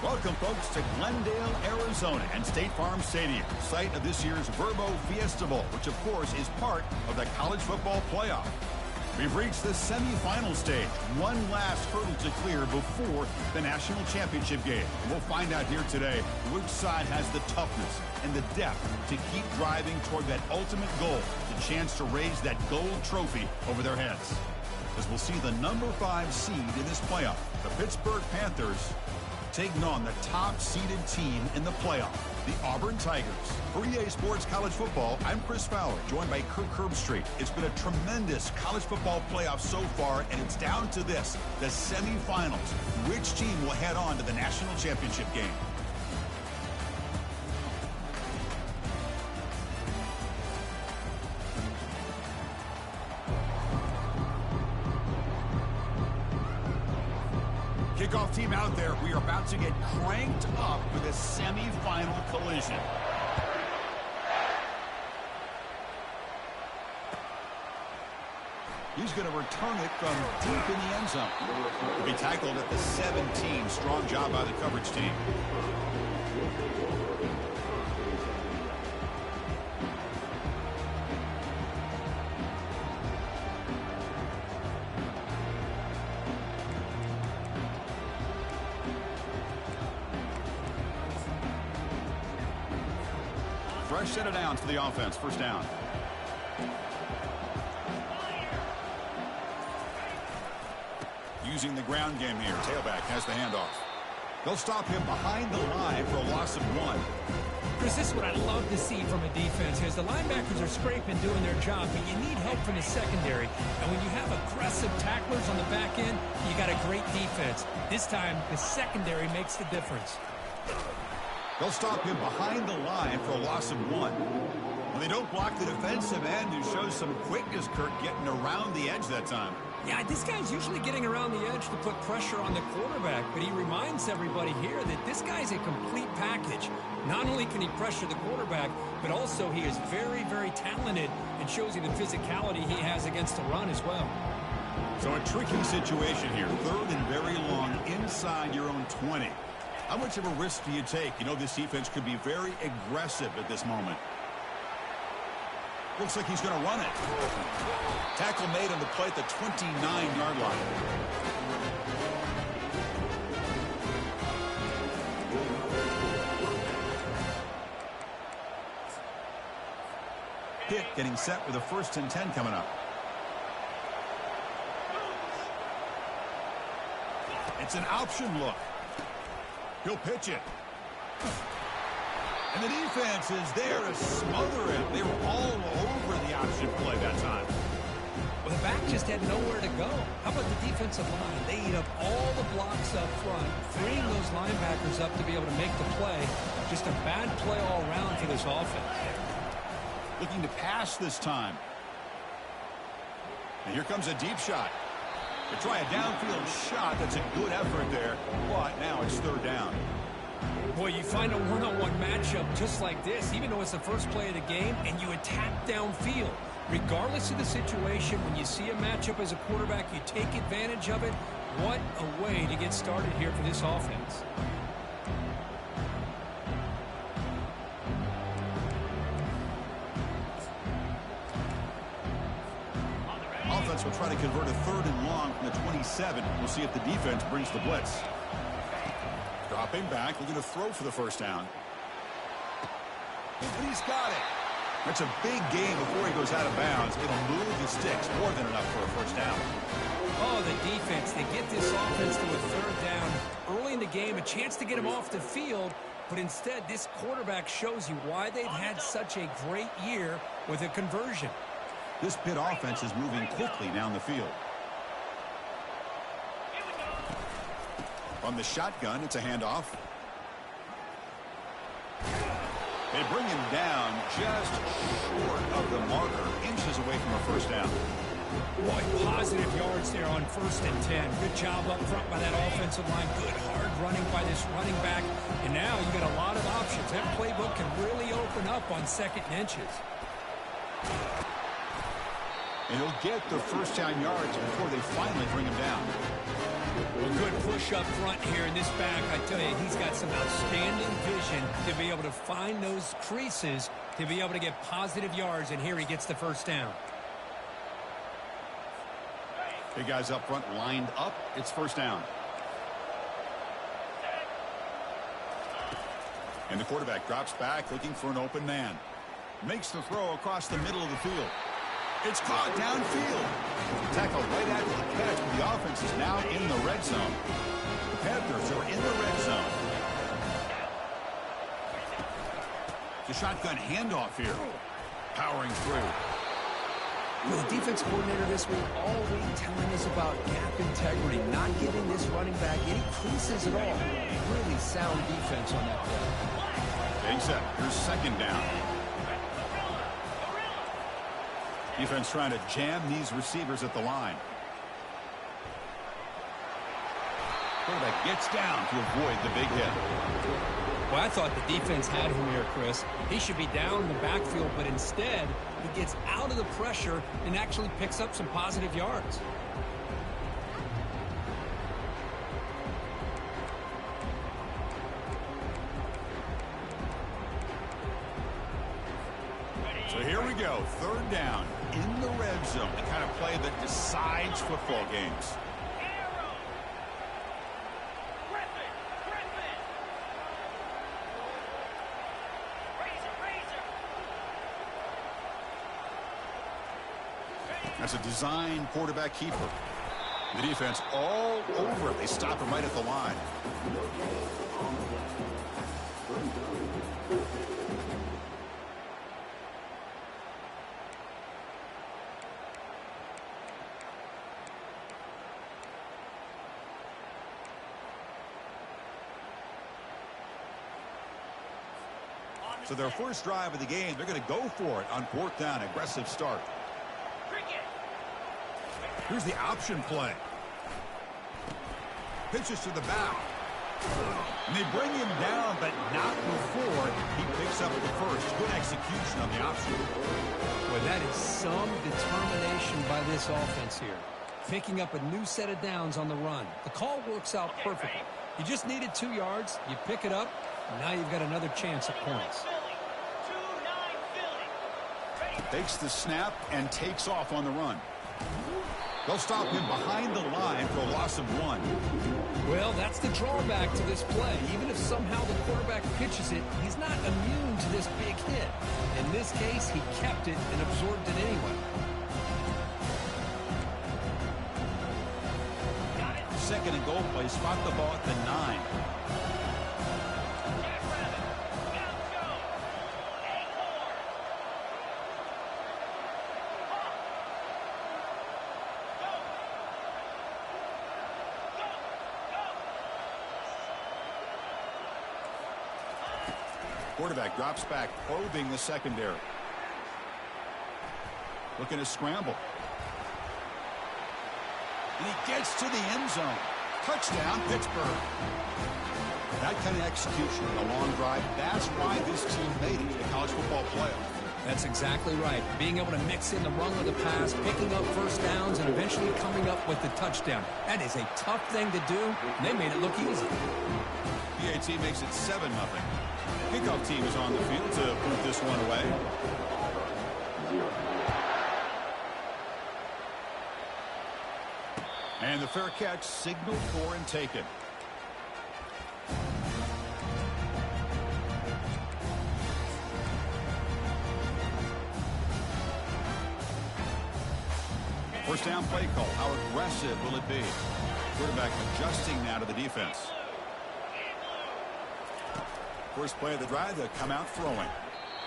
Welcome, folks, to Glendale, Arizona, and State Farm Stadium, site of this year's Verbo Fiesta Bowl, which, of course, is part of the college football playoff. We've reached the semifinal stage, one last hurdle to clear before the national championship game. We'll find out here today which side has the toughness and the depth to keep driving toward that ultimate goal, the chance to raise that gold trophy over their heads. As we'll see the number 5 seed in this playoff, the Pittsburgh Panthers, taking on the top-seeded team in the playoff, the Auburn Tigers. For EA Sports College Football, I'm Chris Fowler, joined by Kirk Herbstreit. It's been a tremendous college football playoff so far, and it's down to this, the semifinals. Which team will head on to the national championship game? Kickoff team out there. We are about to get cranked up for the semifinal collision. He's going to return it from deep in the end zone. He'll be tackled at the 17. Strong job by the coverage team. Fresh set of downs for the offense. First down. Using the ground game here. Tailback has the handoff. They'll stop him behind the line for a loss of 1. Chris, this is what I love to see from a defense. As the linebackers are scraping, doing their job, but you need help from the secondary. And when you have aggressive tacklers on the back end, you got a great defense. This time, the secondary makes the difference. They'll stop him behind the line for a loss of 1. When they don't block the defensive end, who shows some quickness, Kirk, getting around the edge that time. Yeah, this guy's usually getting around the edge to put pressure on the quarterback, but he reminds everybody here that this guy's a complete package. Not only can he pressure the quarterback, but also he is very, very talented and shows you the physicality he has against the run as well. So a tricky situation here. 3rd and very long inside your own 20. How much of a risk do you take? You know, this defense could be very aggressive at this moment. Looks like he's going to run it. Tackle made on the play at the 29-yard line. Hit getting set with a 1st and 10 coming up. It's an option look. He'll pitch it. And the defense is there to smother him. They were all over the option play that time. Well, the back just had nowhere to go. How about the defensive line? They eat up all the blocks up front, freeing those linebackers up to be able to make the play. Just a bad play all around for this offense. Looking to pass this time. And here comes a deep shot. They try a downfield shot. That's a good effort there. But now it's 3rd down. Boy, you find a one-on-one matchup just like this, even though it's the first play of the game, and you attack downfield. Regardless of the situation, when you see a matchup as a quarterback, you take advantage of it. What a way to get started here for this offense. Offense will try to convert a 3rd and long from the 27. We'll see if the defense brings the blitz. Dropping back, looking to throw for the 1st down. But he's got it. That's a big gain before he goes out of bounds. It'll move the sticks more than enough for a 1st down. Oh, the defense, they get this offense to a 3rd down. Early in the game, a chance to get him off the field, but instead this quarterback shows you why they've had such a great year with a conversion. This Pitt offense is moving quickly down the field. From the shotgun, it's a handoff. They bring him down just short of the marker, inches away from a 1st down. Boy, positive yards there on 1st and 10. Good job up front by that offensive line. Good hard running by this running back. And now you got a lot of options. That playbook can really open up on 2nd and inches. And he'll get the first down yards before they finally bring him down. A good push up front here in this back. I tell you, he's got some outstanding vision to be able to find those creases to be able to get positive yards, and here he gets the first down. Big guys up front lined up. It's first down. And the quarterback drops back looking for an open man. Makes the throw across the middle of the field. It's caught downfield. Tackle right after the catch, but the offense is now in the red zone. The Panthers are in the red zone. The shotgun handoff here. Powering through. Well, the defense coordinator this week all week telling us about gap integrity, not giving this running back any creases at all. Really sound defense on that play. Being set. Here's second down. Defense trying to jam these receivers at the line. Quarterback gets down to avoid the big hit. Well, I thought the defense had him here, Chris. He should be down in the backfield, but instead he gets out of the pressure and actually picks up some positive yards. So here we go, third down in the red zone, the kind of play that decides football games. That's a design quarterback keeper. The defense all over it. They stop him right at the line. So their first drive of the game, they're going to go for it on fourth down. Aggressive start. Here's the option play. Pitches to the back. And they bring him down, but not before he picks up the first. Good execution on the option. Boy, that is some determination by this offense here. Picking up a new set of downs on the run. The call works out perfectly. You just needed 2 yards. You pick it up. And now you've got another chance at points. Takes the snap and takes off on the run. They'll stop him behind the line for a loss of 1. Well, that's the drawback to this play. Even if somehow the quarterback pitches it, he's not immune to this big hit. In this case, he kept it and absorbed it anyway. Second and goal play. Spot the ball at the 9. Quarterback drops back, probing the secondary. Looking to scramble. And he gets to the end zone. Touchdown, Pittsburgh. That kind of execution on a long drive, that's why this team made it to the college football playoff. That's exactly right. Being able to mix in the run with the pass, picking up first downs, and eventually coming up with the touchdown. That is a tough thing to do, and they made it look easy. PAT makes it 7-0. Kickoff team is on the field to put this one away. And the fair catch signaled for and taken. First down play call. How aggressive will it be? Quarterback adjusting now to the defense. First play of the drive, they'll come out throwing.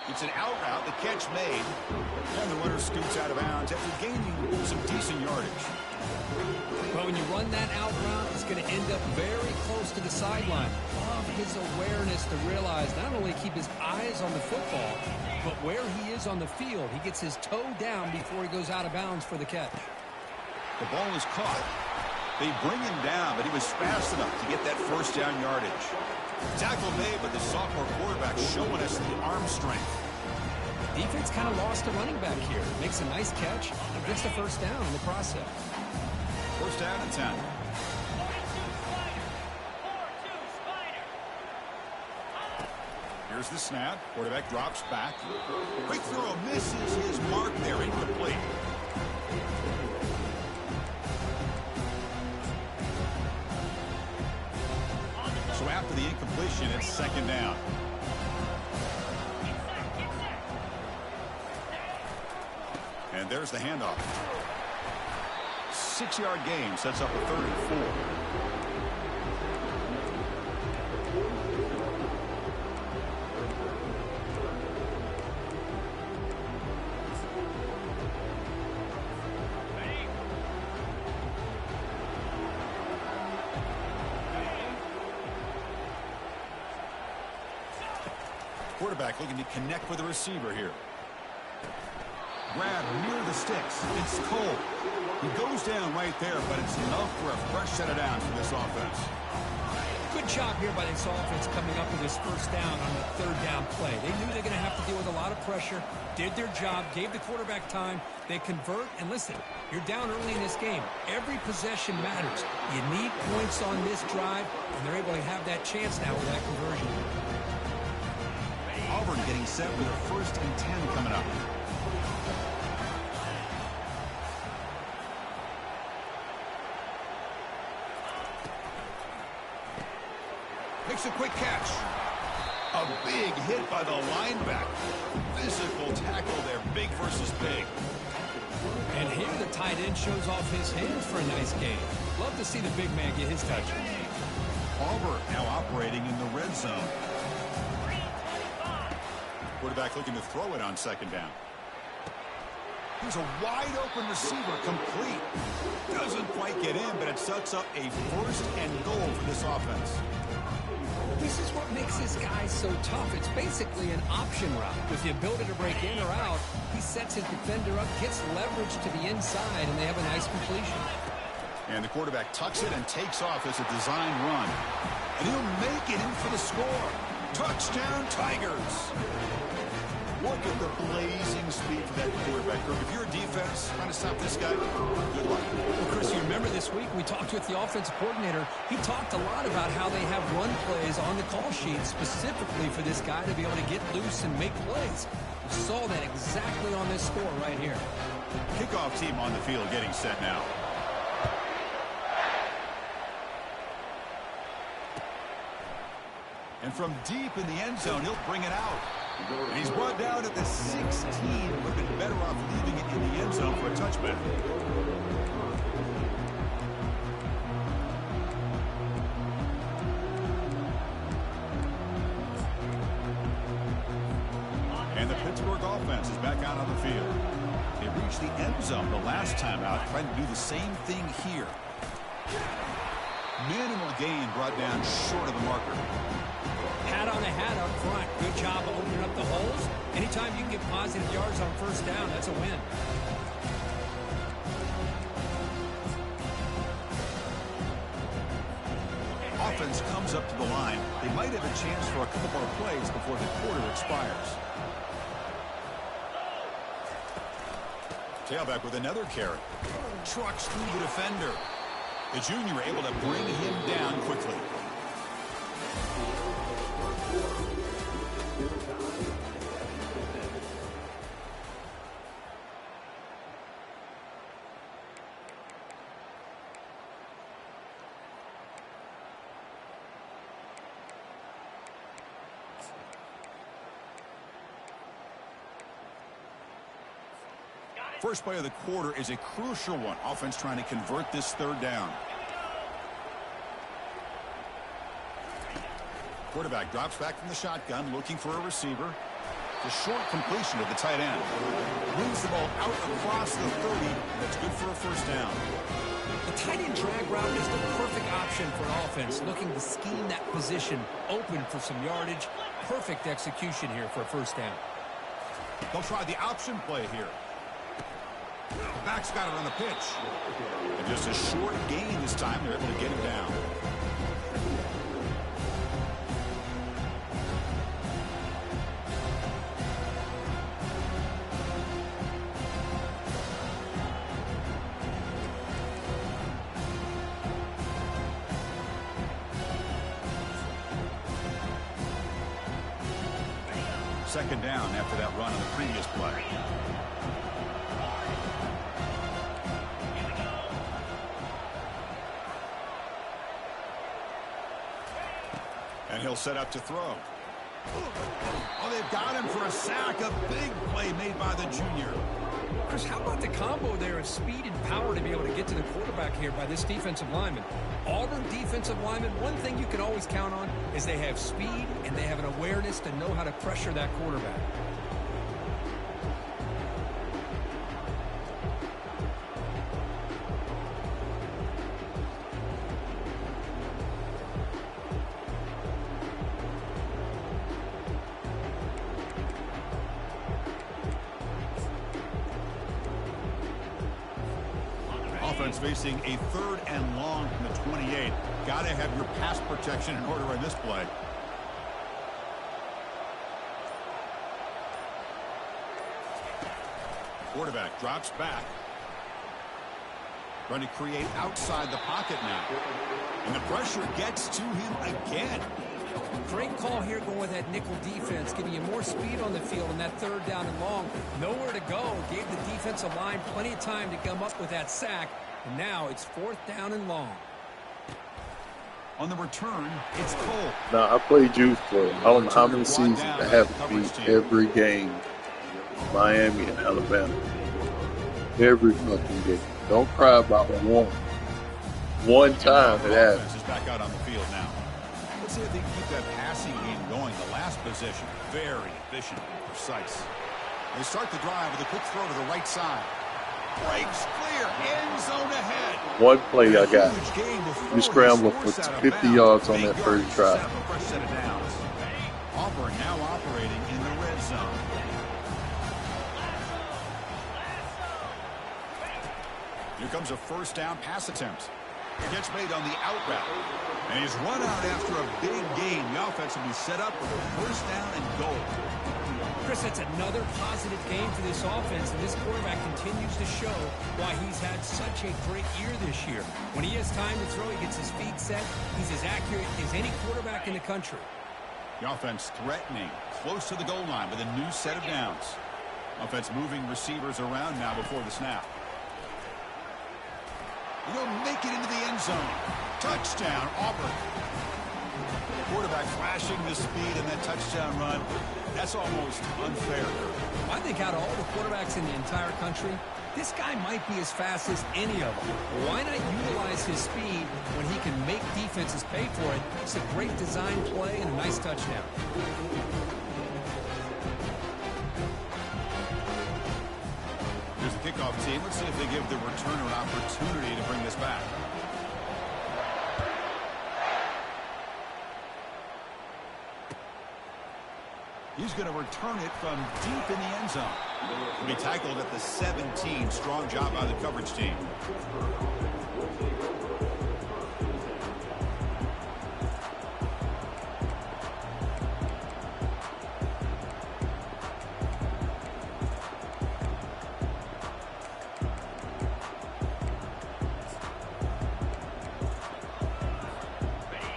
It's an out route, the catch made, and the runner scoots out of bounds after gaining some decent yardage. But when you run that out route, it's going to end up very close to the sideline. Love his awareness to realize not only keep his eyes on the football, but where he is on the field. He gets his toe down before he goes out of bounds for the catch. The ball is caught. They bring him down, but he was fast enough to get that first down yardage. Tackle made, but the sophomore quarterback showing us the arm strength. Defense kind of lost a running back here. Makes a nice catch and gets the first down in the process. First down and 10. Here's the snap. Quarterback drops back. Quick throw misses his mark there, incomplete. So after the incompletion, it's second down. And there's the handoff. 6-yard gain sets up a 3rd and 4. Quarterback looking to connect with the receiver here. Grab near the sticks. It's Cole. He goes down right there, but it's enough for a fresh set of downs for this offense. Good job here by this offense coming up with this first down on the 3rd down play. They knew they're going to have to deal with a lot of pressure, did their job, gave the quarterback time. They convert, and listen, you're down early in this game. Every possession matters. You need points on this drive, and they're able to have that chance now with that conversion. Auburn getting set with a 1st and 10 coming up. Makes a quick catch. A big hit by the linebacker. Physical tackle there, big versus big. And here the tight end shows off his hands for a nice gain. Love to see the big man get his touch. Auburn now operating in the red zone. Quarterback looking to throw it on 2nd down. Here's a wide open receiver, complete. Doesn't quite get in, but it sets up a 1st and goal for this offense. This is what makes this guy so tough. It's basically an option route. With the ability to break in or out, he sets his defender up, gets leverage to the inside, and they have a nice completion. And the quarterback tucks it and takes off as a design run. And he'll make it in for the score. Touchdown, Tigers. Look at the blazing speed for that quarterback. If you're a defense trying to stop this guy, good luck. Well, Chris, you remember this week we talked with the offensive coordinator. He talked a lot about how they have run plays on the call sheet specifically for this guy to be able to get loose and make plays. We saw that exactly on this score right here. Kickoff team on the field getting set now. And from deep in the end zone, he'll bring it out. And he's brought down at the 16. Would have been better off leaving it in the end zone for a touchback. And the Pittsburgh offense is back out on the field. They reached the end zone the last time out, trying to do the same thing here. Minimal gain brought down short of the marker. Pat on the hat up front. Good job of opening up the holes. Anytime you can get positive yards on 1st down, that's a win. Offense comes up to the line. They might have a chance for a couple more plays before the quarter expires. Tailback with another carry. Trucks through the defender. The junior able to bring him down quickly. First play of the quarter is a crucial one. Offense trying to convert this 3rd down. Quarterback drops back from the shotgun, looking for a receiver. The short completion to the tight end. Moves the ball out across the 30. That's good for a 1st down. The tight end drag route is the perfect option for an offense looking to scheme that position open for some yardage. Perfect execution here for a 1st down. They'll try the option play here. Back's got it on the pitch. And just a short gain this time. They're able to get him down. second down after that run on the previous play. And he'll set up to throw. Oh, they've got him for a sack. A big play made by the junior. Chris, how about the combo there of speed and power to be able to get to the quarterback here by this defensive lineman? Auburn defensive lineman, one thing you can always count on is they have speed and they have an awareness to know how to pressure that quarterback. Offense facing a 3rd and long from the 28. Got to have your pass protection in order on this play. Quarterback drops back. Trying to create outside the pocket now. And the pressure gets to him again. Great call here going with that nickel defense, giving you more speed on the field in that 3rd down and long. Nowhere to go. Gave the defensive line plenty of time to come up with that sack. And now it's 4th down and long. On the return, it's Cole. Now, I played youth for I don't know how many seasons. I have to beat every game. Miami and Alabama. Every fucking game. Don't cry about one time it happened. Is back out on the field now. Let's see if they can keep that passing game going. The last possession, very efficient and precise. They start the drive with a quick throw to the right side. Breaks clear, end zone ahead. One play I got. We scrambled for 50 yards on that first drive. Auburn now operating in the red zone. Here comes a 1st down pass attempt. It gets made on the out route. And he's run out after a big gain. The offense will be set up with a 1st down and goal. Chris, that's another positive game for this offense, and this quarterback continues to show why he's had such a great year this year. When he has time to throw, he gets his feet set. He's as accurate as any quarterback in the country. The offense threatening, close to the goal line with a new set of downs. Offense moving receivers around now before the snap. He'll make it into the end zone. Touchdown, Auburn. Quarterback flashing the speed in that touchdown run. That's almost unfair. I think out of all the quarterbacks in the entire country, this guy might be as fast as any of them. Why not utilize his speed when he can make defenses pay for it? It's a great design play and a nice touchdown. Here's the kickoff team. Let's see if they give the returner an opportunity to bring this back. He's going to return it from deep in the end zone. He'll be tackled at the 17. Strong job by the coverage team.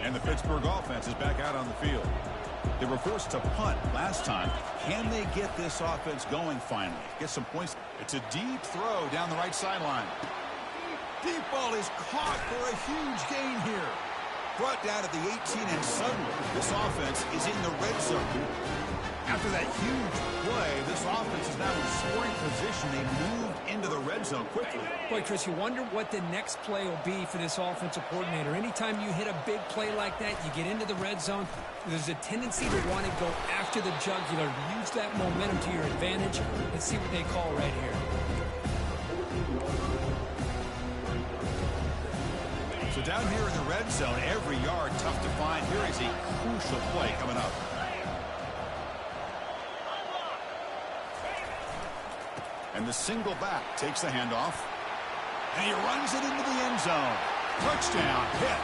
And the Pittsburgh offense is back out on the field. They were forced to punt last time. Can they get this offense going finally? Get some points. It's a deep throw down the right sideline. Deep ball is caught for a huge gain here. Brought down at the 18, and suddenly this offense is in the red zone. After that huge play, this offense is now in scoring position. They moved into the red zone quickly. Boy, Chris, you wonder what the next play will be for this offensive coordinator. Anytime you hit a big play like that, you get into the red zone, there's a tendency to want to go after the jugular, use that momentum to your advantage. Let's see what they call right here. So down here in the red zone, every yard tough to find. Here is a crucial play coming up. And the single back takes the handoff. And he runs it into the end zone. Touchdown hit.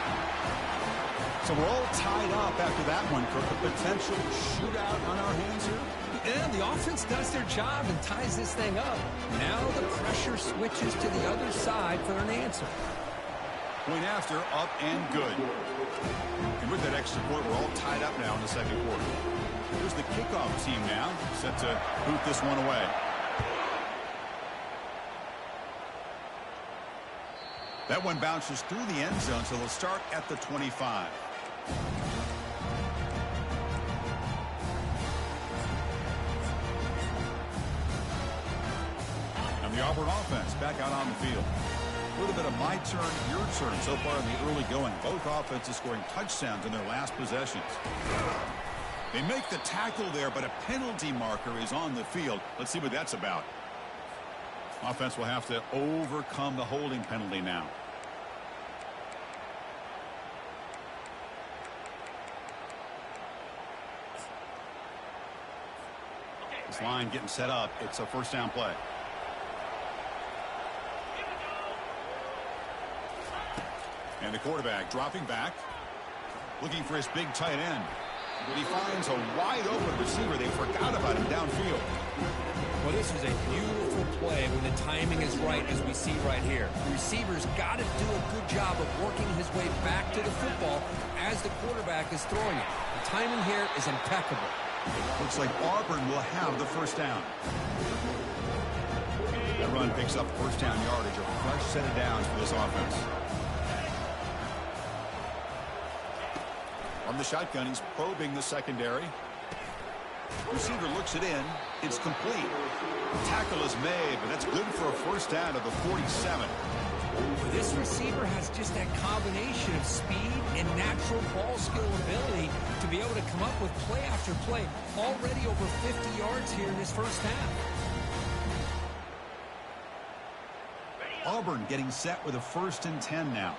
So we're all tied up after that one, Kirk. A potential shootout on our hands here. Yeah, the offense does their job and ties this thing up. Now the pressure switches to the other side for an answer. Point after, up and good. And with that extra point, we're all tied up now in the second quarter. Here's the kickoff team now, set to boot this one away. That one bounces through the end zone, so they'll start at the 25. And the Auburn offense back out on the field. A little bit of my turn, your turn so far in the early going. Both offenses scoring touchdowns in their last possessions. They make the tackle there, but a penalty marker is on the field. Let's see what that's about. Offense will have to overcome the holding penalty now. This line getting set up. It's a first down play. And the quarterback dropping back, looking for his big tight end. But he finds a wide open receiver. They forgot about him downfield. Well, this is a beautiful play when the timing is right, as we see right here. The receiver's got to do a good job of working his way back to the football as the quarterback is throwing it. The timing here is impeccable. Looks like Auburn will have the first down. That run picks up first down yardage, a fresh set of downs for this offense. From the shotgun, he's probing the secondary. Receiver looks it in. It's complete. Tackle is made, but that's good for a first down to the 47. This receiver has just that combination of speed and natural ball skill ability to be able to come up with play after play. Already over 50 yards here in this first half. Auburn getting set with a 1st and 10 now.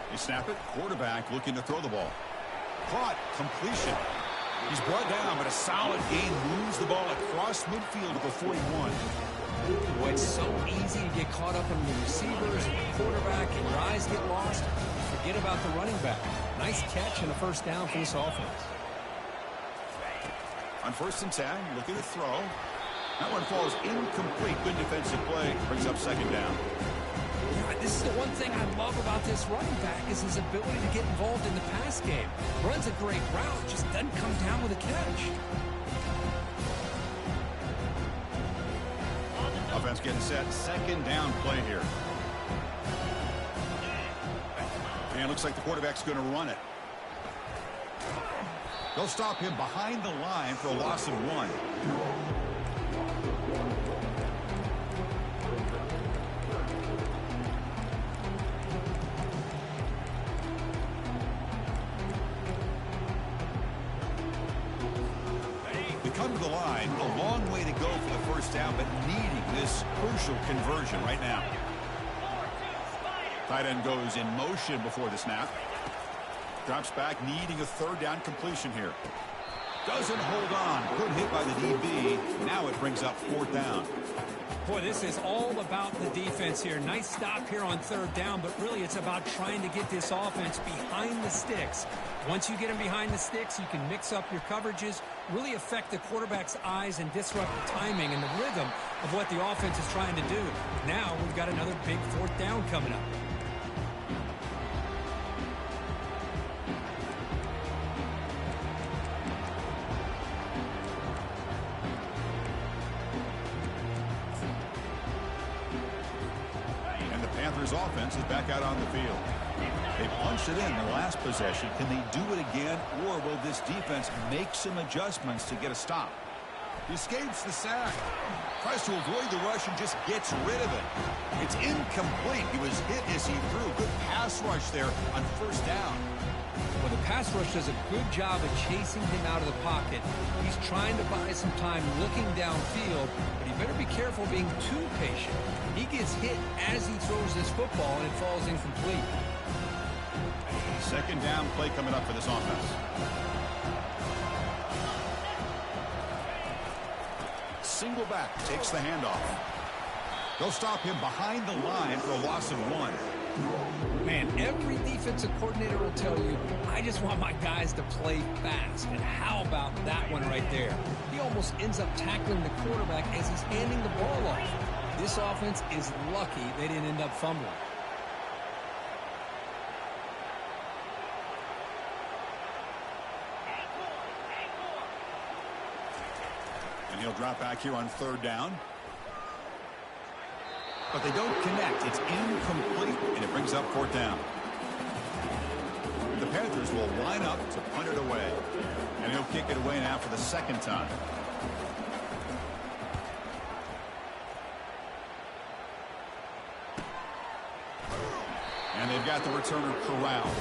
They snap it. Quarterback looking to throw the ball. Caught. Completion. He's brought down, but a solid gain moves the ball across midfield to the 41. Boy, it's so easy to get caught up in the receivers and the quarterback, and your eyes get lost. Forget about the running back. Nice catch and a first down for this offense. On 1st and 10, looking to throw. That one falls incomplete. Good defensive play. Brings up 2nd down. This is the one thing I love about this running back is his ability to get involved in the pass game. Runs a great route, just doesn't come down with a catch. Offense getting set. 2nd down play here. And looks like the quarterback's going to run it. They'll stop him behind the line for a loss of 1. Come to the line, a long way to go for the first down, but needing this crucial conversion right now. Tight end goes in motion before the snap. Drops back, needing a 3rd down completion here. Doesn't hold on. Good hit by the DB. Now it brings up 4th down. Boy, this is all about the defense here. Nice stop here on 3rd down, but really it's about trying to get this offense behind the sticks. Once you get them behind the sticks, you can mix up your coverages, really affect the quarterback's eyes and disrupt the timing and the rhythm of what the offense is trying to do. Now we've got another big 4th down coming up. Offense is back out on the field. They punched it in their last possession. Can they do it again, or will this defense make some adjustments to get a stop? He escapes the sack. Tries to avoid the rush and just gets rid of it. It's incomplete. He was hit as he threw. Good pass rush there on 1st down. Well, the pass rush does a good job of chasing him out of the pocket. He's trying to buy some time looking downfield, but he better be careful being too patient. He gets hit as he throws this football, and it falls incomplete. 2nd down play coming up for this offense. Single back takes the handoff. They'll stop him behind the line for a loss of 1. Man, every defensive coordinator will tell you, I just want my guys to play fast. And how about that one right there? He almost ends up tackling the quarterback as he's handing the ball off. This offense is lucky they didn't end up fumbling. And he'll drop back here on 3rd down. But they don't connect. It's incomplete, and it brings up 4th down. The Panthers will line up to punt it away. And he'll kick it away now for the 2nd time. And they've got the returner corralled.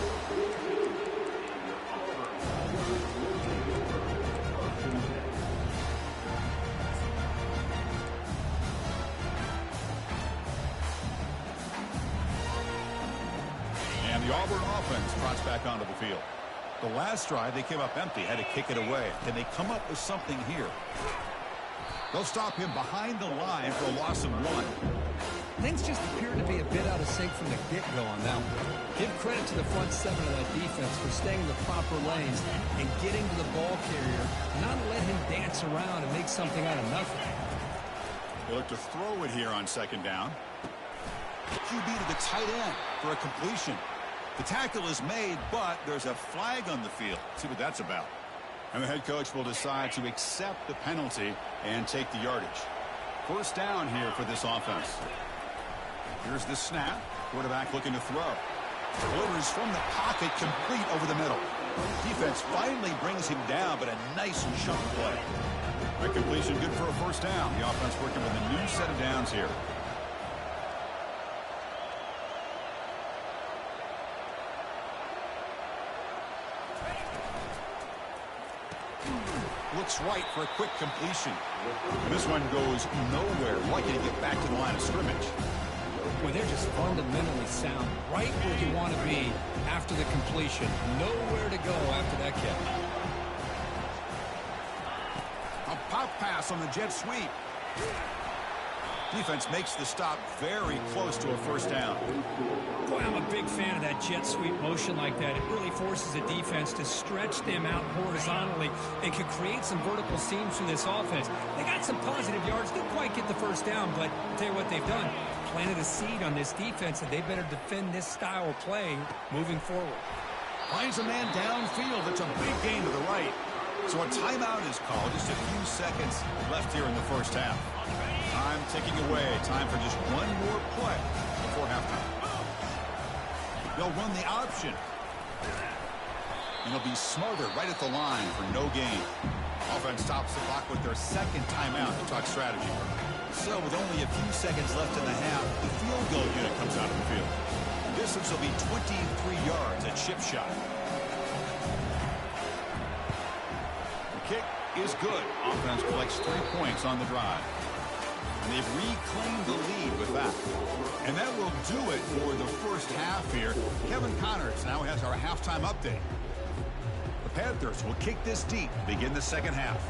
And the Auburn offense trots back onto the field. The last drive, they came up empty, had to kick it away. Can they come up with something here? They'll stop him behind the line for a loss of 1. Things just appear to be a bit out of sync from the get-go on that one. Give credit to the front 7 of that defense for staying in the proper lanes and getting to the ball carrier, not let him dance around and make something out of nothing. They look to throw it here on 2nd down. QB to the tight end for a completion. The tackle is made, but there's a flag on the field. See what that's about. And the head coach will decide to accept the penalty and take the yardage. 1st down here for this offense. Here's the snap. Quarterback looking to throw. Delivers from the pocket, complete over the middle. Defense finally brings him down, but a nice chunk play. That completion good for a 1st down. The offense working with a new set of downs here. Looks right for a quick completion. And this one goes nowhere. Lucky to get back to the line of scrimmage. Well, they're just fundamentally sound. Right where you want to be after the completion. Nowhere to go after that catch. A pop pass on the jet sweep. Defense makes the stop very close to a 1st down. Boy, I'm a big fan of that jet sweep motion like that. It really forces the defense to stretch them out horizontally and can create some vertical seams from this offense. They got some positive yards. Didn't quite get the 1st down, but I'll tell you what they've done. Planted a seed on this defense, and they better defend this style of play moving forward. Finds a man downfield. It's a big gain to the right. So a timeout is called. Just a few seconds left here in the 1st half. Time ticking away. Time for just one more play before halftime. They'll run the option. And they'll be smarter right at the line for no gain. Offense stops the clock with their 2nd timeout to talk strategy. So with only a few seconds left in the half, the field goal unit comes out of the field. The distance will be 23 yards at chip shot. The kick is good. Offense collects 3 points on the drive. And they've reclaimed the lead with that. And that will do it for the 1st half here. Kevin Connors now has our halftime update. The Panthers will kick this deep to begin the 2nd half.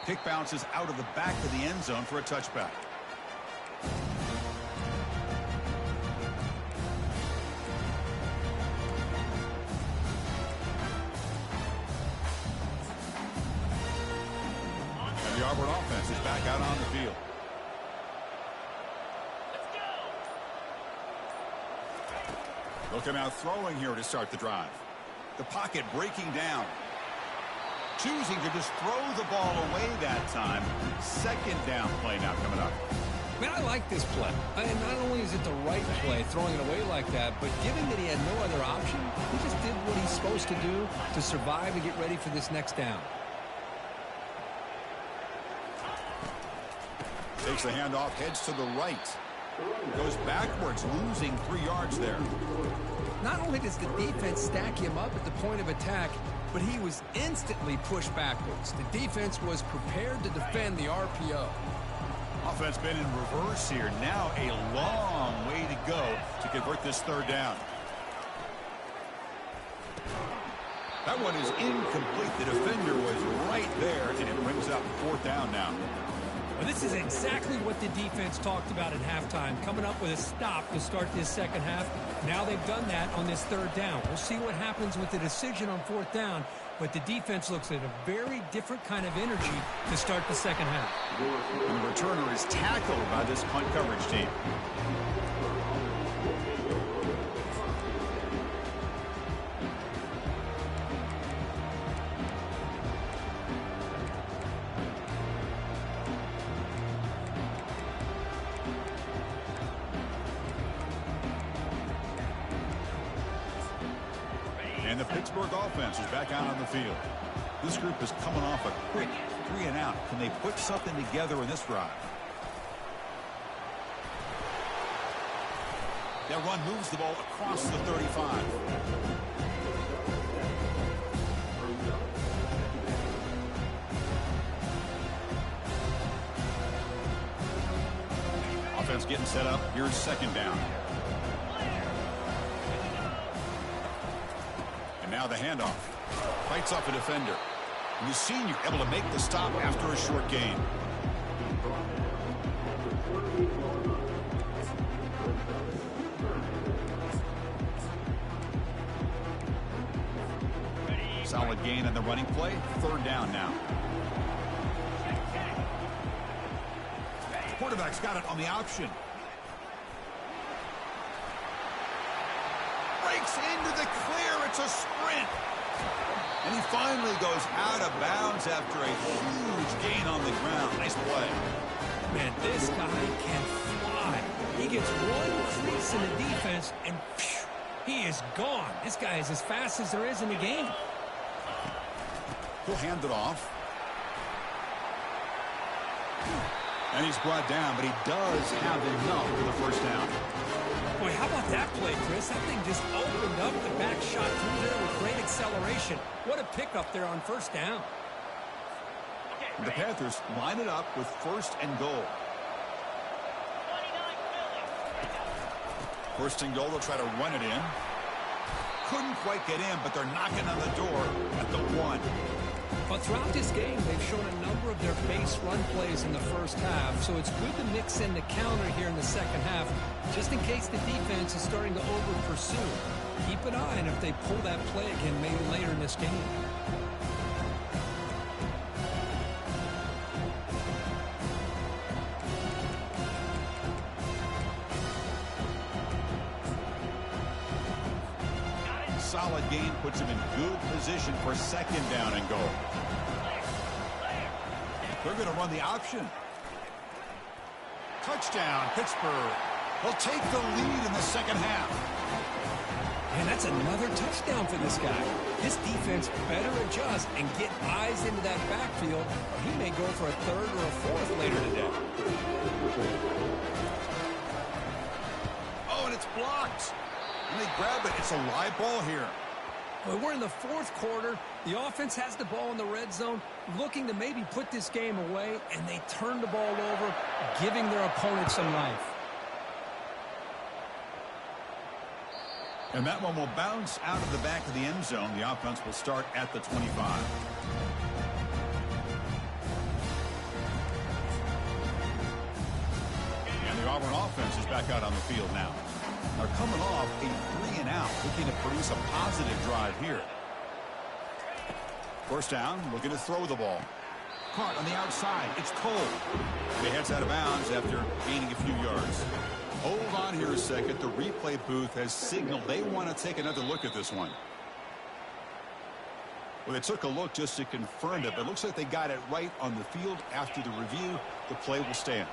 Kick bounces out of the back of the end zone for a touchback. And the Auburn offense is back out on the field. They'll come out throwing here to start the drive. The pocket breaking down. Choosing to just throw the ball away that time. 2nd down play now coming up. Man, I like this play. And not only is it the right play, throwing it away like that, but given that he had no other option, he just did what he's supposed to do to survive and get ready for this next down. Takes the handoff, heads to the right. Goes backwards, losing 3 yards there. Not only does the defense stack him up at the point of attack, but he was instantly pushed backwards. The defense was prepared to defend the RPO. Offense been in reverse here. Now a long way to go to convert this 3rd down. That one is incomplete. The defender was right there, and it brings up 4th down now. Well, this is exactly what the defense talked about at halftime, coming up with a stop to start this second half. Now they've done that on this third down. We'll see what happens with the decision on fourth down, but the defense looks at a very different kind of energy to start the second half. And the returner is tackled by this punt coverage team. And the Pittsburgh offense is back out on the field. This group is coming off a quick 3-and-out. Can they put something together in this drive? That run moves the ball across the 35. Offense getting set up. Here's second down. Now the handoff. Fights off a defender. And the senior able to make the stop after a short gain. Solid gain on the running play. Third down now. Quarterback's got it on the option. Breaks into the clear. It's a sprint. And he finally goes out of bounds after a huge gain on the ground. Nice play. Man, this guy can fly. He gets one crease in the defense, and phew, he is gone. This guy is as fast as there is in the game. He'll hand it off. And he's brought down, but he does have enough for the first down. Boy, how about that play, Chris? That thing just opened up. The back shot through there with great acceleration. What a pickup there on first down. The Panthers line it up with first and goal. First and goal, they'll try to run it in. Couldn't quite get in, but they're knocking on the door at the 1. But throughout this game, they've shown a number of their base run plays in the first half, so it's good to mix in the counter here in the second half, just in case the defense is starting to over-pursue. Keep an eye on if they pull that play again maybe later in this game. Solid gain puts him in good position for second down and goal. They're going to run the option. Touchdown, Pittsburgh. They'll take the lead in the second half. And that's another touchdown for this guy. This defense better adjust and get eyes into that backfield, or he may go for a third or a fourth later today. Oh, and it's blocked. And they grab it. It's a live ball here. Well, we're in the fourth quarter. The offense has the ball in the red zone, looking to maybe put this game away, and they turn the ball over, giving their opponent some life. And that one will bounce out of the back of the end zone. The offense will start at the 25. And the Auburn offense is back out on the field now. They're coming off a 3-and-out, looking to produce a positive drive here. First down, looking to throw the ball. Caught on the outside. It's Cole. He heads out of bounds after gaining a few yards. Hold on here a second. The replay booth has signaled they want to take another look at this one. Well, they took a look just to confirm it, but it looks like they got it right on the field. After the review, the play will stand.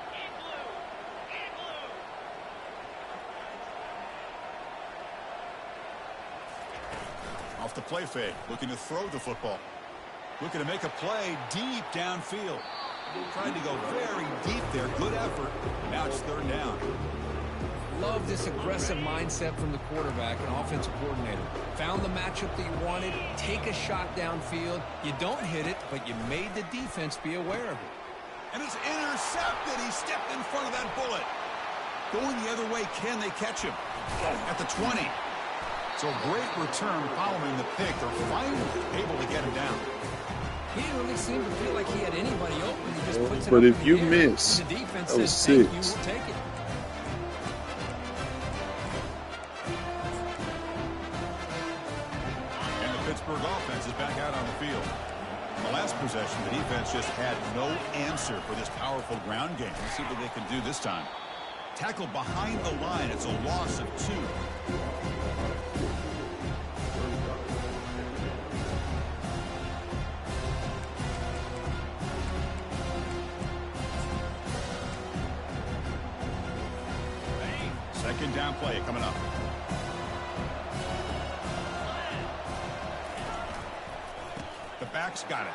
Off the play fake, looking to throw the football. Looking to make a play deep downfield. Trying to go very deep there. Good effort. Now it's third down. Love this aggressive mindset from the quarterback and offensive coordinator. Found the matchup that you wanted. Take a shot downfield. You don't hit it, but you made the defense be aware of it. And it's intercepted. He stepped in front of that bullet. Going the other way, can they catch him? At the 20. So a great return following the pick. They're finally able to get him down. He didn't really seem to feel like he had anybody open. He just puts it But up if in you the air, miss, and the defense that was says, thank you, 6. we'll take it. And the Pittsburgh offense is back out on the field. In the last possession, the defense just had no answer for this powerful ground game. Let's see what they can do this time. Tackle behind the line. It's a loss of 2. Second down play coming up. The back's got it.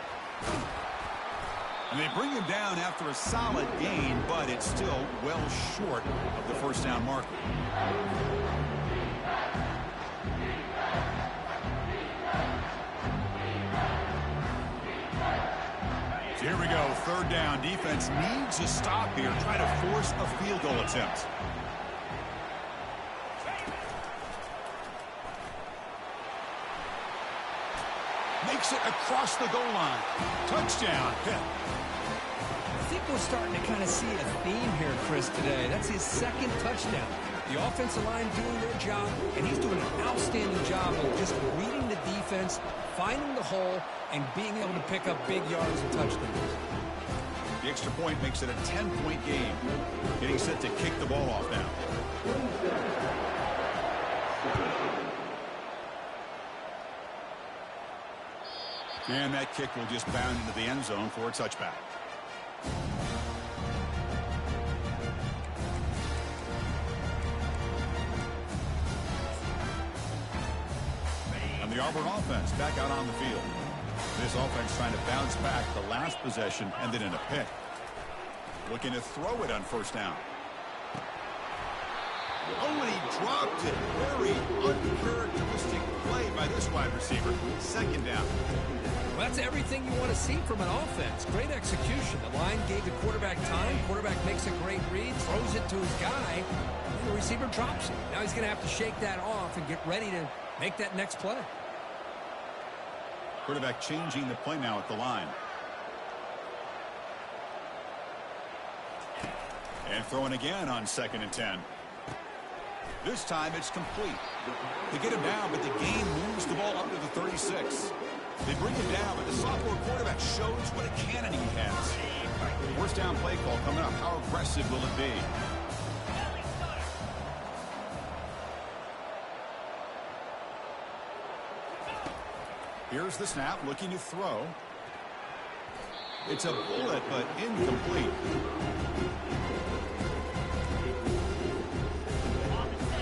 And they bring him down after a solid gain, but it's still well short of the first down marker. So here we go, third down. Defense needs a stop here. Try to force a field goal attempt. Makes it across the goal line. Touchdown, Pitt. I think we're starting to kind of see a theme here, Chris, today. That's his second touchdown. The offensive line doing their job, and he's doing an outstanding job of just reading the defense, finding the hole, and being able to pick up big yards and touchdowns. The extra point makes it a 10-point game. Getting set to kick the ball off now. And that kick will just bound into the end zone for a touchback. And the Auburn offense back out on the field. This offense trying to bounce back the last possession and then in a pick. Looking to throw it on first down. Oh, and he dropped it. Very uncharacteristic play by this wide receiver. Second down. Well, that's everything you want to see from an offense. Great execution. The line gave the quarterback time. Quarterback makes a great read, throws it to his guy, and the receiver drops it. Now he's going to have to shake that off and get ready to make that next play. Quarterback changing the play now at the line. And throwing again on 2nd and 10. This time it's complete. They get him down, but the game moves the ball up to the 36. They bring him down, but the sophomore quarterback shows what a cannon he has. First down play call coming up. How aggressive will it be? Here's the snap, looking to throw. It's a bullet, but incomplete.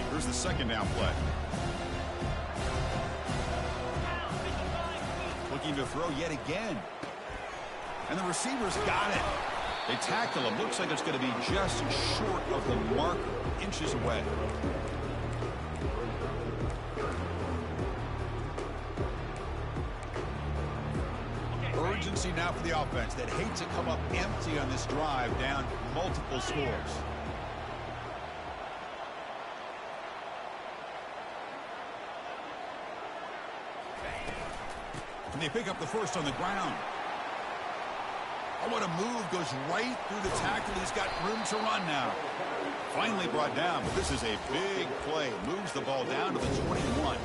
Here's the second down play. Looking to throw yet again. And the receiver's got it. They tackle him. Looks like it's going to be just short of the marker, inches away. Urgency now for the offense that hate to come up empty on this drive, down multiple scores. And they pick up the first on the ground. Oh, what a move. Goes right through the tackle. He's got room to run now. Finally brought down, but this is a big play. Moves the ball down to the 21.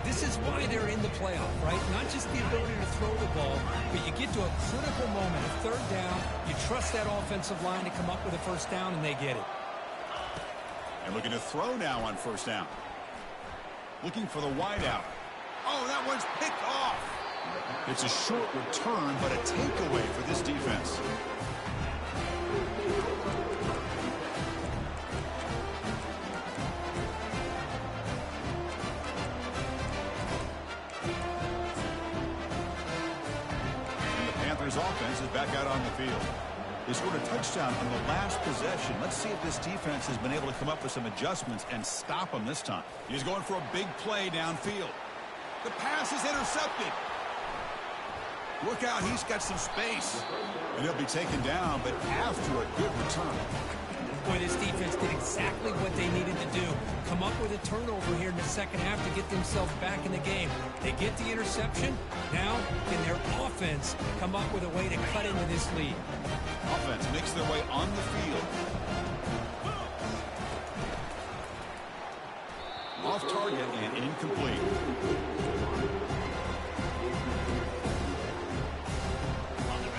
This is why they're in the playoff, right? Not just the ability to throw the ball, but you get to a critical moment, a third down. You trust that offensive line to come up with a first down, and they get it. And looking to throw now on first down. Looking for the wideout. Oh, that one's picked off. It's a short return, but a takeaway for this defense. Offense is back out on the field. They scored a touchdown on the last possession. Let's see if this defense has been able to come up with some adjustments and stop them this time. He's going for a big play downfield. The pass is intercepted. Look out, he's got some space. And he'll be taken down, but after a good return. Boy, this defense did exactly what they needed to do. Come come up with a turnover here in the second half to get themselves back in the game. They get the interception. Now, can their offense come up with a way to cut into this lead? Offense makes their way on the field. Off target and incomplete.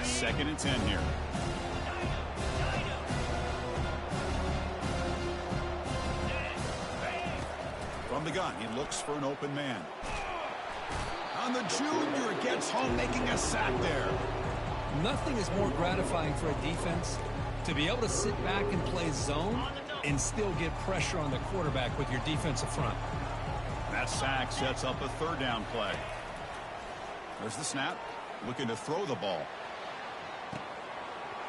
Second and 10 here. From the gun, he looks for an open man. On the junior, gets home, making a sack there. Nothing is more gratifying for a defense to be able to sit back and play zone and still get pressure on the quarterback with your defensive front. That sack sets up a third down play. There's the snap, looking to throw the ball.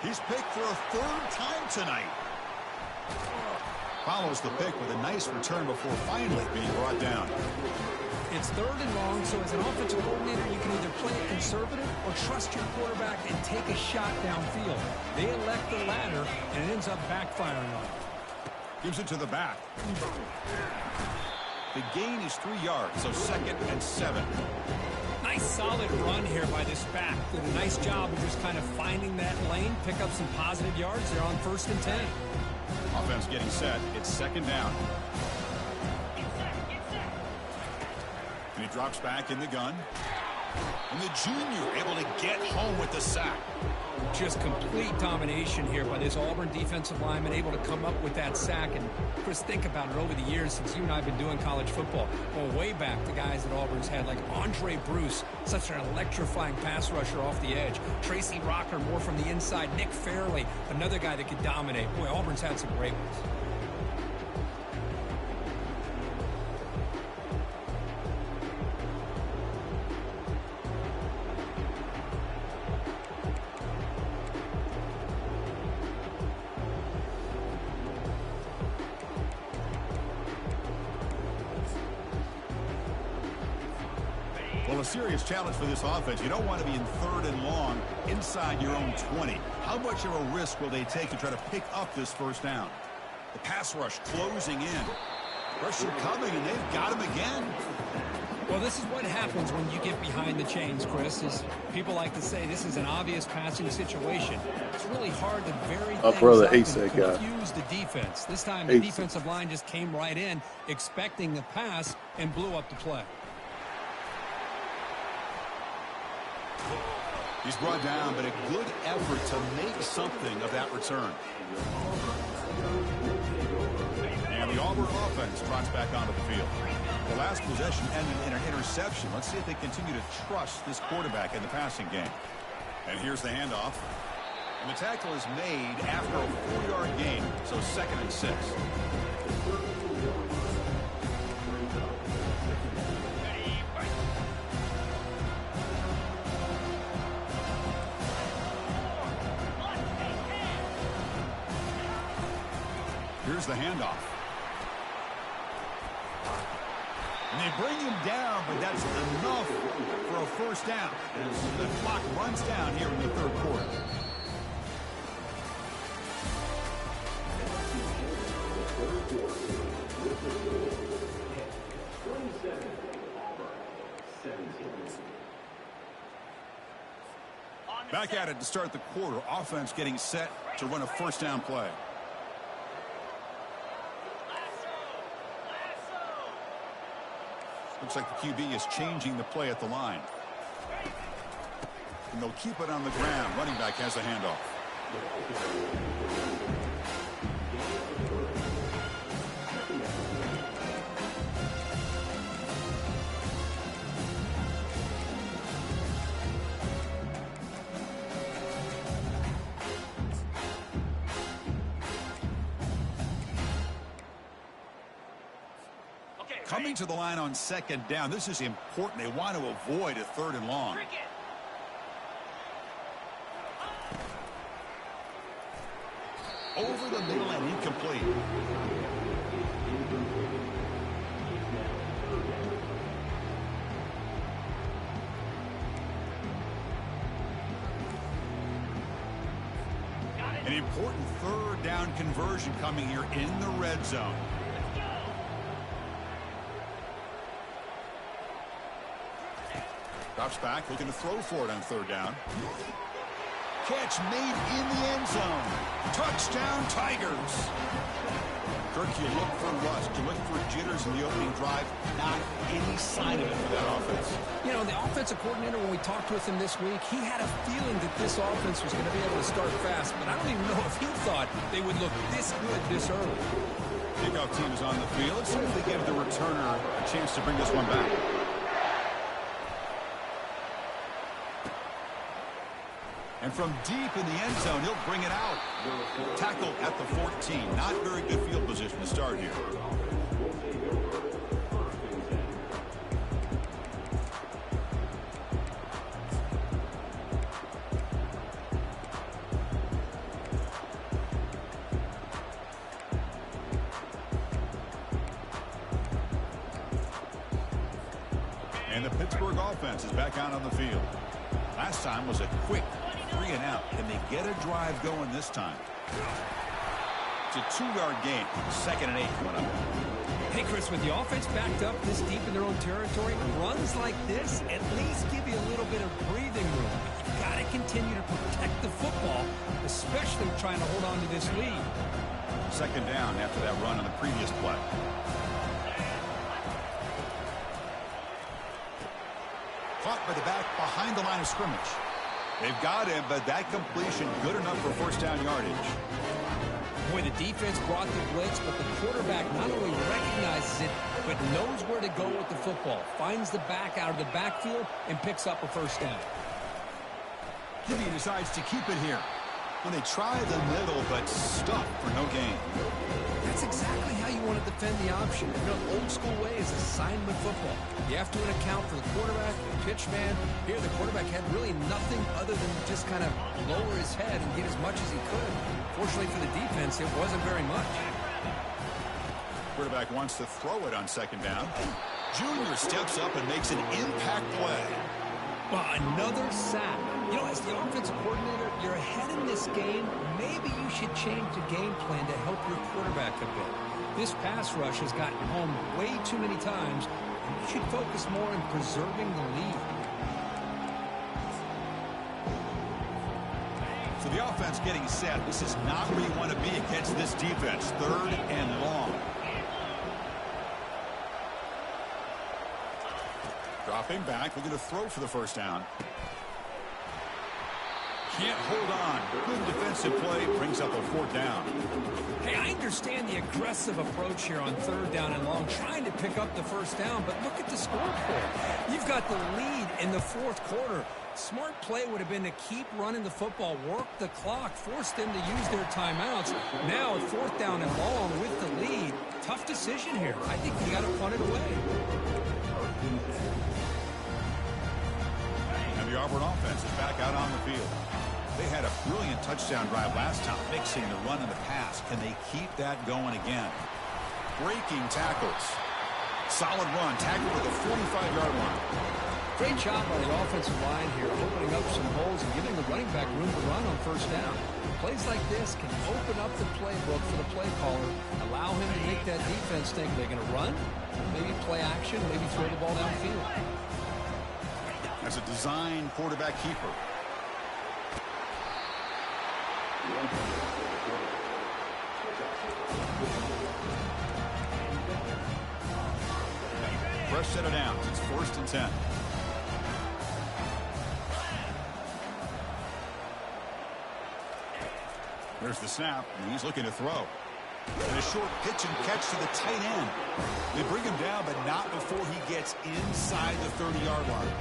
He's picked for a third time tonight. Follows the pick with a nice return before finally being brought down. It's third and long, so as an offensive coordinator, you can either play it conservative or trust your quarterback and take a shot downfield. They elect the latter, and it ends up backfiring on them. Gives it to the back. The gain is 3 yards, so 2nd and 7. Nice solid run here by this back. Did a nice job of just kind of finding that lane, pick up some positive yards. They're on 1st and 10. Offense getting set. It's 2nd down. And he drops back in the gun. And the junior able to get home with the sack. Just complete domination here by this Auburn defensive lineman, able to come up with that sack. And Chris, think about it over the years since you and I have been doing college football. Well, way back, the guys that Auburn's had, like Andre Bruce, such an electrifying pass rusher off the edge. Tracy Rocker, more from the inside. Nick Fairley, another guy that could dominate. Boy, Auburn's had some great ones. Well, a serious challenge for this offense. You don't want to be in 3rd and long inside your own 20. How much of a risk will they take to try to pick up this first down? The pass rush closing in. Pressure coming, and they've got him again. Well, this is what happens when you get behind the chains, Chris. Is people like to say this is an obvious passing situation. It's really hard to vary things up and confuse the defense. This time, the defensive line just came right in, expecting the pass, and blew up the play. He's brought down, but a good effort to make something of that return. And the Auburn offense trots back onto the field. The last possession ended in an interception. Let's see if they continue to trust this quarterback in the passing game. And here's the handoff. And the tackle is made after a 4-yard gain, so 2nd and 6. Here's the handoff. And they bring him down, but that's enough for a first down as the clock runs down here in the 3rd quarter. Back at it to start the quarter. Offense getting set to run a first down play. Looks like the QB is changing the play at the line. And they'll keep it on the ground. Running back has the handoff. Coming to the line on 2nd down. This is important. They want to avoid a 3rd and long. Over the middle and incomplete. An important 3rd down conversion coming here in the red zone. Drops back, looking to throw for it on third down. Catch made in the end zone. Touchdown, Tigers. Kirk, you look for rust, you look for jitters in the opening drive. Not any sign of it for that offense. You know, the offensive coordinator, when we talked with him this week, he had a feeling that this offense was going to be able to start fast, but I don't even know if he thought they would look this good this early. Kickoff team is on the field. Let's see if they give the returner a chance to bring this one back. And from deep in the end zone, he'll bring it out. Tackle at the 14. Not very good field position to start here. And the Pittsburgh offense is back out on the field. Last time was a quick 3 and out. Can they get a drive going this time? It's a 2-yard gain. 2nd and 8 coming up. Hey, Chris, with the offense backed up this deep in their own territory, runs like this at least give you a little bit of breathing room. You've got to continue to protect the football, especially trying to hold on to this lead. 2nd down after that run on the previous play. Caught by the back behind the line of scrimmage. They've got him, but that completion good enough for first down yardage. Boy, the defense brought the blitz, but the quarterback not only recognizes it, but knows where to go with the football. Finds the back out of the backfield and picks up a first down. Jimmy decides to keep it here. When they try the middle, but stuck for no gain. That's exactly how you want to defend the option. You know, old school way is assignment football. You have to account for the quarterback, the pitch man. Here, the quarterback had really nothing other than just kind of lower his head and get as much as he could. Fortunately for the defense, it wasn't very much. Quarterback wants to throw it on 2nd down. Junior steps up and makes an impact play. Well, another sack. You know, as the offensive coordinator, you're ahead in this game. Maybe you should change the game plan to help your quarterback a bit. This pass rush has gotten home way too many times, and you should focus more on preserving the lead. So the offense getting set. This is not where you want to be against this defense. 3rd and long. Dropping back, looking to throw for the first down. Can't hold on. Good defensive play, brings up a 4th down. Hey, I understand the aggressive approach here on 3rd down and long, trying to pick up the first down, but look at the scoreboard. You've got the lead in the 4th quarter. Smart play would have been to keep running the football, work the clock, force them to use their timeouts. Now, 4th down and long with the lead. Tough decision here. I think you got to punt it away. And the Auburn offense is back out on the field. They had a brilliant touchdown drive last time, mixing the run and the pass. Can they keep that going again? Breaking tackles. Solid run, tackled at the 45-yard line. Great job by the offensive line here, opening up some holes and giving the running back room to run on first down. Plays like this can open up the playbook for the play caller, allow him to make that defense think they're going to run, maybe play action, maybe throw the ball downfield. As a design quarterback keeper. Fresh set of downs. It's 1st and 10. There's the snap, and he's looking to throw. And a short pitch and catch to the tight end. They bring him down, but not before he gets inside the 30-yard line.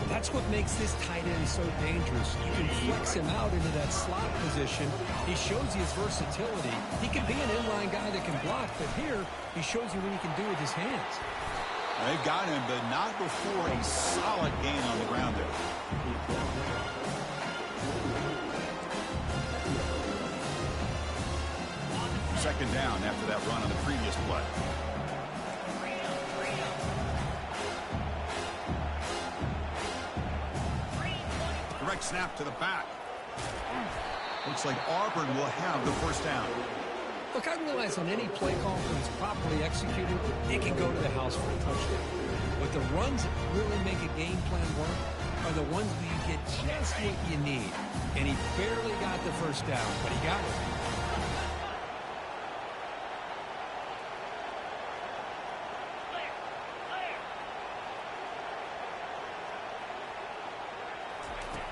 That's what makes this tight end so dangerous. You can flex him out into that slot position. He shows you his versatility. He can be an inline guy that can block, but here he shows you what he can do with his hands. They've got him, but not before a solid gain on the ground there. Second down after that run on the previous play. Direct snap to the back. Looks like Auburn will have the first down. Look, I realize on any play call, when it's properly executed, it can go to the house for a touchdown. But the runs that really make a game plan work are the ones where you get just what you need. And he barely got the first down, but he got it.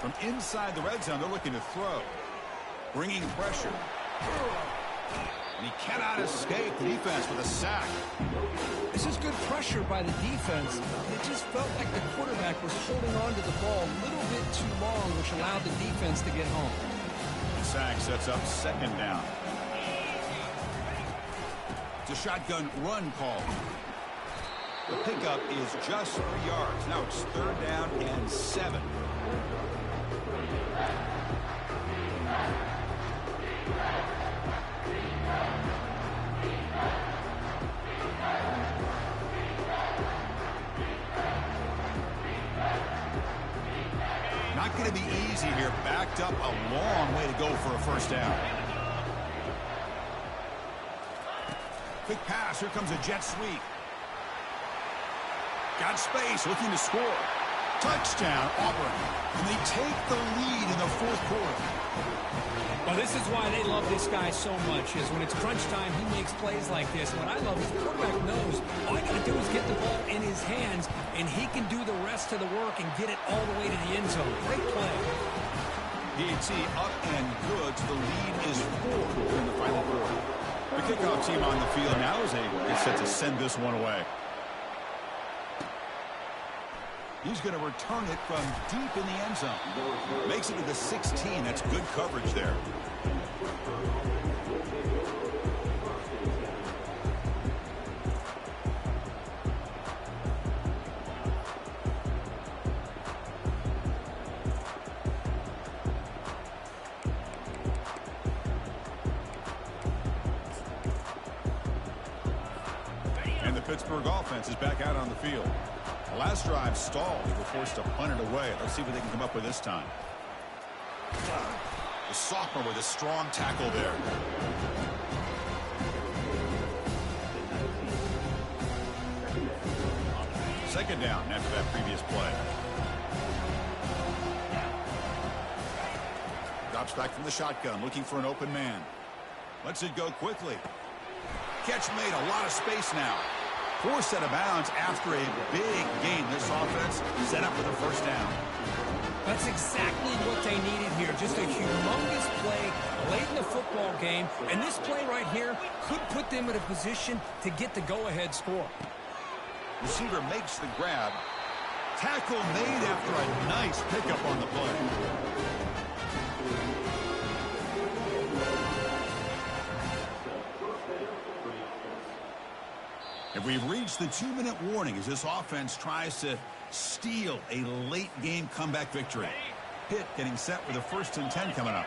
From inside the red zone, they're looking to throw. Bringing pressure. And he cannot escape the defense with a sack. This is good pressure by the defense. It just felt like the quarterback was holding on to the ball a little bit too long, which allowed the defense to get home. The sack sets up second down. It's a shotgun run call. The pickup is just 3 yards. Now it's third down and 7. Not going to be easy here. Backed up a long way to go for a first down. Quick pass. Here comes a jet sweep. Got space. Looking to score. Touchdown, Auburn. And they take the lead in the fourth quarter. Well, this is why they love this guy so much, is when it's crunch time, he makes plays like this. What I love is the quarterback knows all you got to do is get the ball in his hands, and he can do the rest of the work and get it all the way to the end zone. Great play. PAT up and good, so the lead is 4 in the final quarter. The kickoff team on the field now is set to send this one away. He's going to return it from deep in the end zone. Makes it to the 16. That's good coverage there. And the Pittsburgh offense is back out on the field. The last drive stalled. They were forced to punt it away. Let's see what they can come up with this time. The sophomore with a strong tackle there. Second down after that previous play. Drops back from the shotgun, looking for an open man. Lets it go quickly. Catch made, a lot of space now. Forced out of bounds after a big gain. This offense set up with a first down. That's exactly what they needed here. Just a humongous play late in the football game. And this play right here could put them in a position to get the go-ahead score. Receiver makes the grab. Tackle made after a nice pickup on the play. And we've reached the 2-minute warning as this offense tries to steal a late-game comeback victory. Pitt getting set with a 1st and 10 coming up.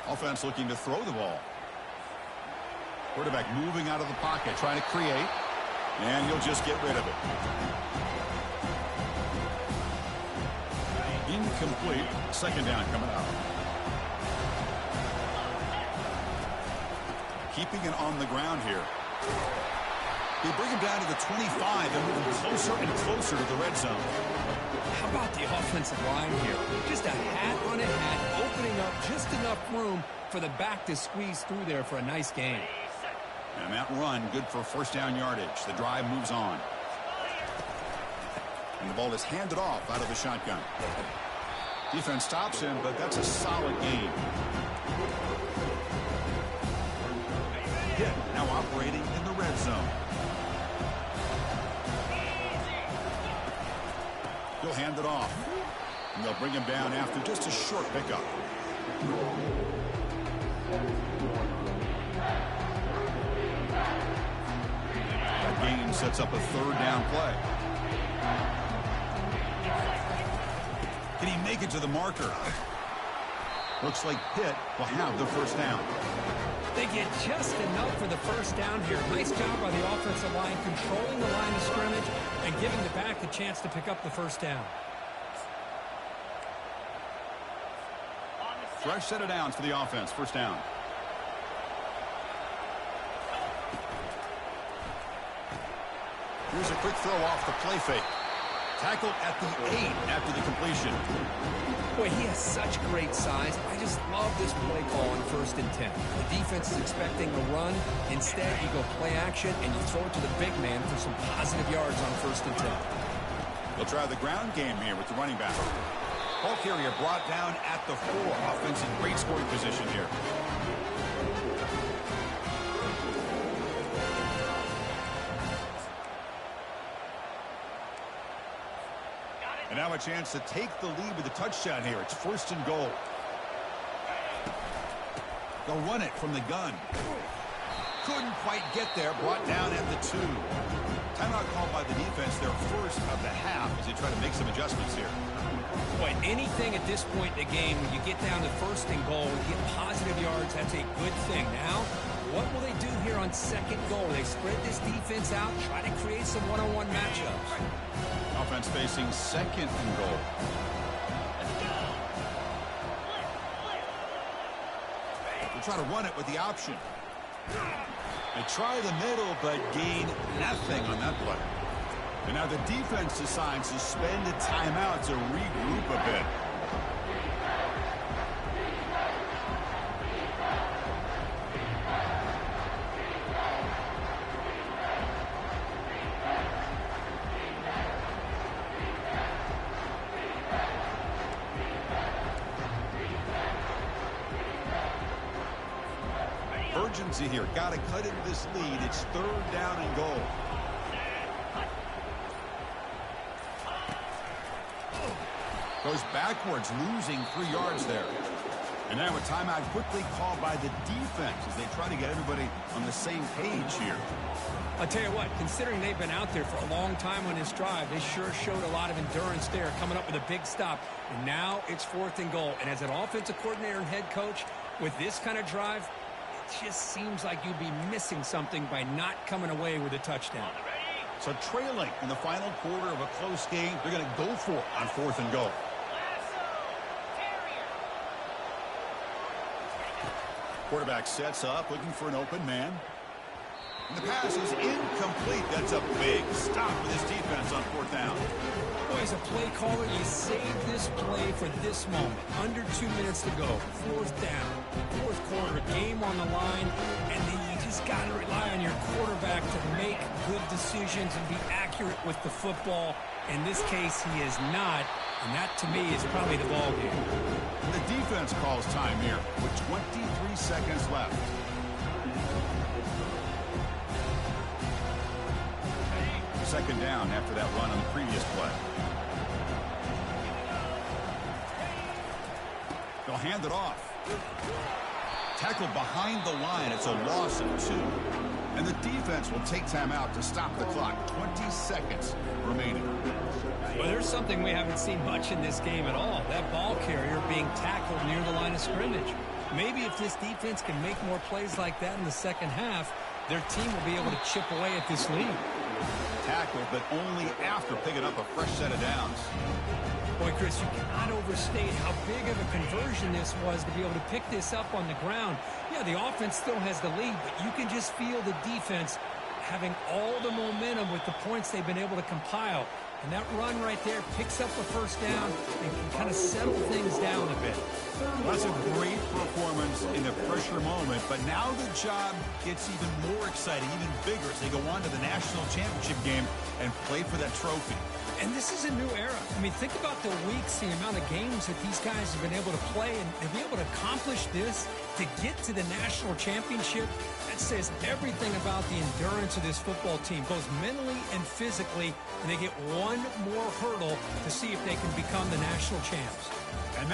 Offense looking to throw the ball. Quarterback moving out of the pocket, trying to create, and he'll just get rid of it. Incomplete. Second down coming out. Keeping it on the ground here. They bring him down to the 25 and moving closer and closer to the red zone. How about the offensive line here? Just a hat on a hat, opening up just enough room for the back to squeeze through there for a nice gain. And that run, good for first down yardage. The drive moves on. And the ball is handed off out of the shotgun. Defense stops him, but that's a solid gain. Pitt now operating in the red zone. He'll hand it off. And they'll bring him down after just a short pickup. That gain sets up a 3rd down play. Can he make it to the marker? Looks like Pitt will have the first down. They get just enough for the first down here. Nice job by the offensive line, controlling the line of scrimmage and giving the back a chance to pick up the first down. Fresh set of downs for the offense. First down. Here's a quick throw off the play fake. Tackled at the 8 after the completion. Boy, he has such great size. I just love this play call on 1st and 10. The defense is expecting a run. Instead, you go play action, and you throw it to the big man for some positive yards on 1st and 10. They'll try the ground game here with the running back. Ball carrier brought down at the 4. Offense in great scoring position here. And now a chance to take the lead with a touchdown here. It's 1st and goal. They'll run it from the gun. Couldn't quite get there. Brought down at the 2. Timeout called by the defense, their first of the half, as they try to make some adjustments here. Boy, anything at this point in the game, when you get down to 1st and goal, get positive yards, that's a good thing. Now, what will they do here on 2nd goal? They spread this defense out, try to create some one-on-one matchups. Offense facing 2nd and goal. They'll try to run it with the option. They try the middle, but gain nothing on that play. And now the defense decides to spend a timeout to regroup a bit. Urgency here. Got to cut into this lead. It's 3rd down and goal. Goes backwards, losing 3 yards there. And now a timeout quickly called by the defense as they try to get everybody on the same page here. I'll tell you what, considering they've been out there for a long time on this drive, they sure showed a lot of endurance there, coming up with a big stop. And now it's 4th and goal. And as an offensive coordinator and head coach, with this kind of drive, it just seems like you'd be missing something by not coming away with a touchdown. So trailing in the final quarter of a close game, they're going to go for it on 4th and goal. Quarterback sets up, looking for an open man. And the pass is incomplete. That's a big stop with his defense on 4th down. Boy, as a play caller, you saved this play for this moment. Under 2 minutes to go. 4th down. 4th quarter, game on the line. And then you just got to rely on your quarterback to make good decisions and be accurate with the football. In this case, he is not. And that, to me, is probably the ball game. And the defense calls time here with 23 seconds left. Second down after that run on the previous play. They'll hand it off. Tackled behind the line. It's a loss of 2. And the defense will take time out to stop the clock. 20 seconds remaining. Well, there's something we haven't seen much in this game at all. That ball carrier being tackled near the line of scrimmage. Maybe if this defense can make more plays like that in the second half, their team will be able to chip away at this lead. Tackled, but only after picking up a fresh set of downs. Boy, Chris, you cannot overstate how big of a conversion this was to be able to pick this up on the ground. Yeah, the offense still has the lead, but you can just feel the defense having all the momentum with the points they've been able to compile. And that run right there picks up a first down and can kind of settle things down a bit. Well, that's a great performance in the pressure moment, but now the job gets even more exciting, even bigger as they go on to the national championship game and play for that trophy. And this is a new era. I mean, think about the weeks, the amount of games that these guys have been able to play, and to be able to accomplish this, to get to the national championship, that says everything about the endurance of this football team, both mentally and physically, and they get one more hurdle to see if they can become the national champs. And